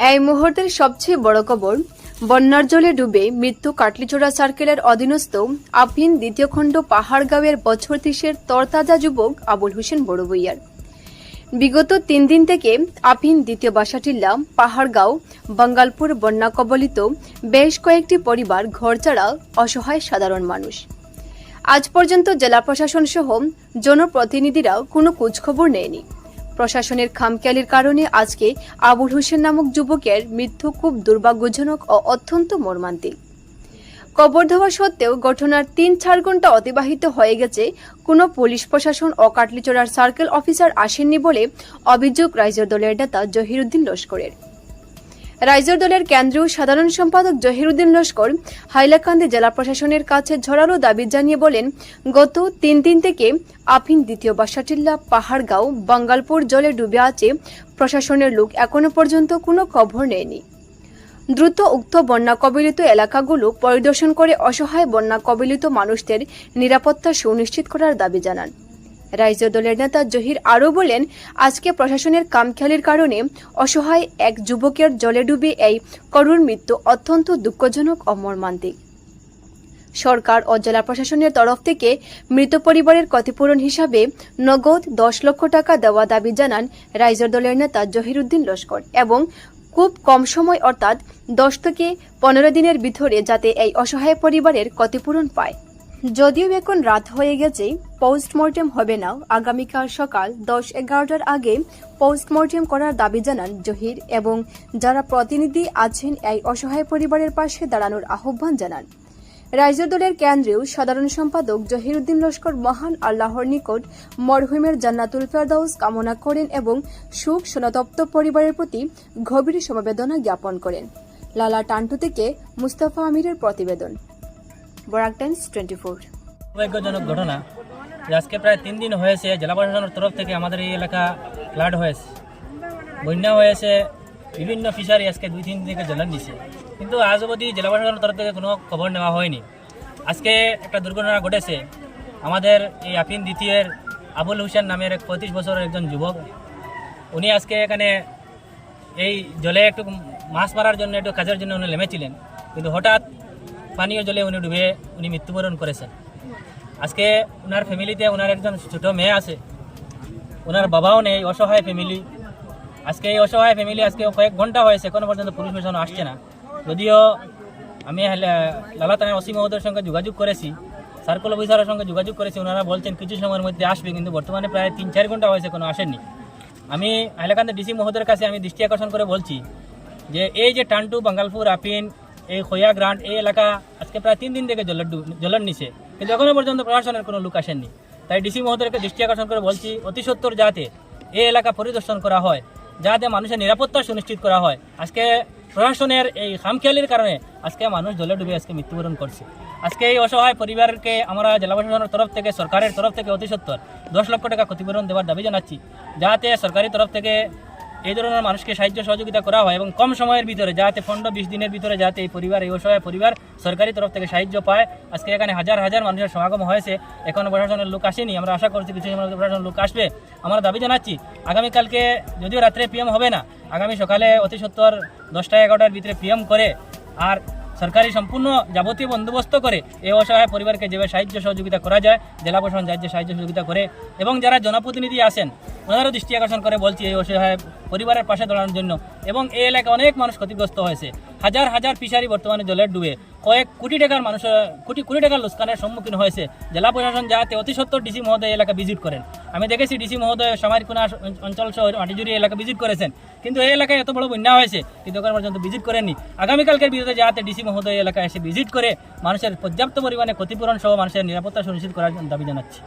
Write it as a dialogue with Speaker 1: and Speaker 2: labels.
Speaker 1: এই মুহূর্তের সবচেয়ে বড় খবর, বন্যার জলে ডুবে মৃত্যু কাটলিচড়া সার্কেলের অধীনস্থ আপিন দ্বিতীয় খণ্ড পাহাড়গাঁওয়ের বছর 30-এর তরতাজা যুবক আবুল হোসেন বড়বইয়ার। বিগত 3 দিন থেকে আপিন দ্বিতীয় বাসাটিল্লা পাহাড়গাঁও বাঙ্গালপুর বন্যা কবলিত বেশ কয়েকটি পরিবার ঘরছাড়া অসহায় সাধারণ মানুষ। আজ পর্যন্ত জেলা প্রশাসন সহ জনপ্রতিনিধিরা কোনো খোঁজখবর নেয়নি। প্রশাসনের খামখেয়ালির কারণে আজকে আবুল হোসেন নামক যুবকের মৃত্যু খুব দুর্ভাগ্যজনক ও অত্যন্ত মর্মান্তিক। কবর দেওয়া সত্ত্বেও ঘটনার 3-4 ঘণ্টা অতিবাহিত হয়ে গেছে, কোনো পুলিশ প্রশাসন ও কাটলিচড়ার সার্কেল অফিসার আসেননি বলে অভিযোগ রাইজর দলের নেতা জহিরুদ্দিন লস্করের। রাইজর দলের কেন্দ্রীয় সাধারণ সম্পাদক জহিরুদ্দিন লস্কর হাইলাকান্দি জেলা প্রশাসনের কাছে ঝোরালো দাবি জানিয়ে বলেন, গত 3 দিন থেকে আপিন দ্বিতীয় বাসাটিল্লা পাহাড়গাঁও বাঙ্গালপুর জলে ডুবে আছে। প্রশাসনের লোক এখনো পর্যন্ত কোনো খবর নেয়নি। দ্রুত উক্ত বন্যা কবলিত এলাকাগুলো পরিদর্শন করে অসহায় বন্যা কবলিত মানুষদের নিরাপত্তা সুনিশ্চিত করার দাবি জানান। রাইজর দলের নেতা জহির আরও বলেন, আজকে প্রশাসনের কামখেয়ালির কারণে অসহায় এক যুবকের জলে ডুবে এই করুণ মৃত্যু অত্যন্ত দুঃখজনক ও মর্মান্তিক। সরকার ও জেলা প্রশাসনের তরফ থেকে মৃত পরিবারের ক্ষতিপূরণ হিসাবে নগদ 10 লক্ষ টাকা দেওয়া দাবি জানান রাইজর দলের নেতা জহিরুদ্দিন লস্কর এবং খুব কম সময় অর্থাৎ 10 থেকে 15 দিনের ভিতরে যাতে এই অসহায় পরিবারের ক্ষতিপূরণ পায়। যদিও এখন রাত হয়ে গেছে, পোস্টমর্টেম হবে না, আগামীকাল সকাল 10-11টার আগে পোস্টমর্টেম করার দাবি জানান জহির এবং যারা প্রতিনিধি আছেন এই অসহায় পরিবারের পাশে দাঁড়ানোর আহ্বান জানান। রাইজর দলের কেন্দ্রীয় সাধারণ সম্পাদক জহিরুদ্দিন লস্কর মহান আল্লাহর নিকট মরহুমের জান্নাতুল ফেরদাউস কামনা করেন এবং শোক সন্তপ্ত পরিবারের প্রতি গভীর সমবেদনা জ্ঞাপন করেন। লালা টান্টু থেকে মুস্তাফা আমিরের প্রতিবেদন, বরাক টাইমস 24।
Speaker 2: দুর্ভাগ্যজনক ঘটনা যে আজকে প্রায় 3 দিন হয়েছে জেলা প্রশাসনের তরফ থেকে আমাদের এই এলাকা ফ্লাড হয়েছে, বন্যা হয়েছে, বিভিন্ন ফিশারি আজকে 2-3 দিন থেকে জলের নিচে, কিন্তু আজ অবধি জেলা প্রশাসনের তরফ থেকে কোনো খবর নেওয়া হয়নি। আজকে একটা দুর্ঘটনা ঘটেছে, আমাদের এই আপিন দ্বিতীয়ের আবুল হোসেন নামের 35 বছরের একজন যুবক, উনি আজকে এখানে এই জলে একটু মাছ মারার জন্য একটু কাজের জন্য উনি নেমেছিলেন, কিন্তু হঠাৎ পানীয় জলে উনি ডুবে উনি মৃত্যুবরণ করেছেন। আজকে ওনার ফ্যামিলিতে ওনার একজন ছোটো মেয়ে আছে, ওনার বাবাও নেই, অসহায় ফ্যামিলি। আজকে এই অসহায় ফ্যামিলি আজকে কয়েক ঘন্টা হয়েছে, এখনো পর্যন্ত পুলিশ প্রশাসন আসছে না। যদিও আমি লালা থানার ওসি মহোদয়ের সঙ্গে যোগাযোগ করেছি, সার্কেল অফিসারের সঙ্গে যোগাযোগ করেছি, ওনারা বলছেন কিছু সময়ের মধ্যে আসবে, কিন্তু বর্তমানে প্রায় 3-4 ঘন্টা হয়েছে কোনো আসেননি। আমি হাইলাকান্দি ডিসি মহোদয়ের কাছে আমি দৃষ্টি আকর্ষণ করে বলছি যে এই যে টান্টু বাঙ্গালপুর আপিন এই খোয়া গ্রান্ট এই এলাকা আজকে প্রায় 3 দিন থেকে জলের নিচে, কিন্তু এখনো পর্যন্ত প্রশাসনের কোনো লোক আসেননি। তাই ডিসি মহোদয়কে দৃষ্টি আকর্ষণ করে বলছি অতি সত্বর যাতে এই এলাকা পরিদর্শন করা হয়, যাতে মানুষের নিরাপত্তা সুনিশ্চিত করা হয়। আজকে প্রশাসনের এই খামখেয়ালির কারণে আজকে মানুষ জলে ডুবে আজকে মৃত্যুবরণ করছে। আজকে এই অসহায় পরিবারকে আমরা জেলা প্রশাসনের তরফ থেকে সরকারের তরফ থেকে অতি সত্বর 10 লক্ষ টাকা ক্ষতিপূরণ দেওয়ার দাবি জানাচ্ছি, যাতে সরকারি তরফ থেকে এই ধরনের মানুষকে সাহায্য সহযোগিতা করা হয় এবং কম সময়ের ভিতরে যাতে 15-20 দিনের ভিতরে যাতে এই পরিবার, এই অসহায় পরিবার সরকারি তরফ থেকে সাহায্য পায়। আজকে এখানে হাজার হাজার মানুষের সমাগম হয়েছে, এখনও প্রশাসনের লোক আসেনি, আমরা আশা করছি কিছু সময় প্রশাসনের লোক আসবে। আমরা দাবি জানাচ্ছি আগামীকালকে, যদিও রাত্রে পিএম হবে না, আগামী সকালে অতি সত্বর 10টা-11টার ভিতরে পিএম করে আর সরকারি সম্পূর্ণ যাবতীয় বন্দোবস্ত করে এই অসহায় পরিবারকে যেভাবে সাহায্য সহযোগিতা করা যায় জেলা প্রশাসন যাতে সাহায্য সহযোগিতা করে এবং যারা জনপ্রতিনিধি আসেন ওনারও দৃষ্টি আকর্ষণ করে বলছি এই অসহায় পরিবারের পাশে দাঁড়ানোর জন্য। এবং এই এলাকায় অনেক মানুষ ক্ষতিগ্রস্ত হয়েছে, হাজার হাজার ফিশারি বর্তমানে জলের ডুবে কয়েক কোটি টাকার মানুষের কোটি টাকার লোকসানের সম্মুখীন হয়েছে। জেলা প্রশাসন যাতে অতি সত্বর ডিসি মহোদয় এলাকা ভিজিট করেন। আমি দেখেছি ডিসি মহোদয় সামারকুনা অঞ্চল সহ মাটিজুরি এলাকা ভিজিট করেছেন, কিন্তু এই এলাকায় এত বড় বন্যা হয়েছে কিন্তু এখন পর্যন্ত ভিজিট করেননি। আগামীকালকের ভিতরে যাতে ডিসি মহোদয় এলাকায় এসে ভিজিট করে মানুষের পর্যাপ্ত পরিমাণে ক্ষতিপূরণ সহ মানুষের নিরাপত্তা সুনিশ্চিত করার দাবি জানাচ্ছি।